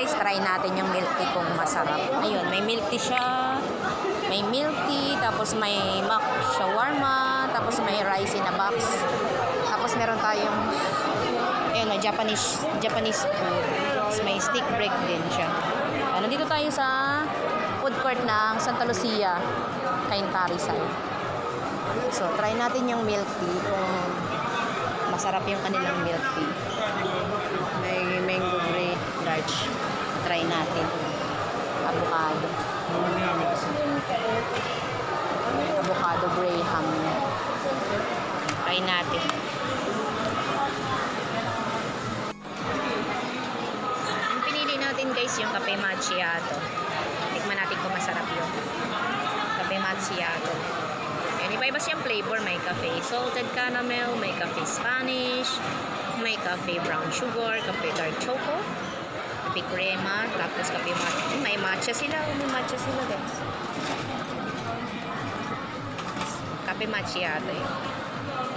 guys, try natin yung milk tea kung masarap. Ayun, may milk tea siya. May milk tea, tapos may mac shawarma, tapos may rice in a box. Tapos meron tayong ayun, Japanese food. Tapos may stick break din siya. Nandito tayo sa food court ng Santa Lucia, Cainta Rizal. So, try natin yung milk tea kung masarap yung kanilang milk tea. May mango bread large. Try natin. Avocado. Avocado graham. Try natin. Ang pinili natin guys yung kape macchiato. Tikman natin kung masarap yung kape macchiato. And iba-iba siyang flavor. May cafe salted caramel, may cafe Spanish, may cafe brown sugar, cafe dark choco, cafe crema, tapos cafe matcha. May matcha sila. May matcha sila guys. Cafe macchiato yun.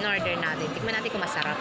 In order natin. Tikman natin kung masarap.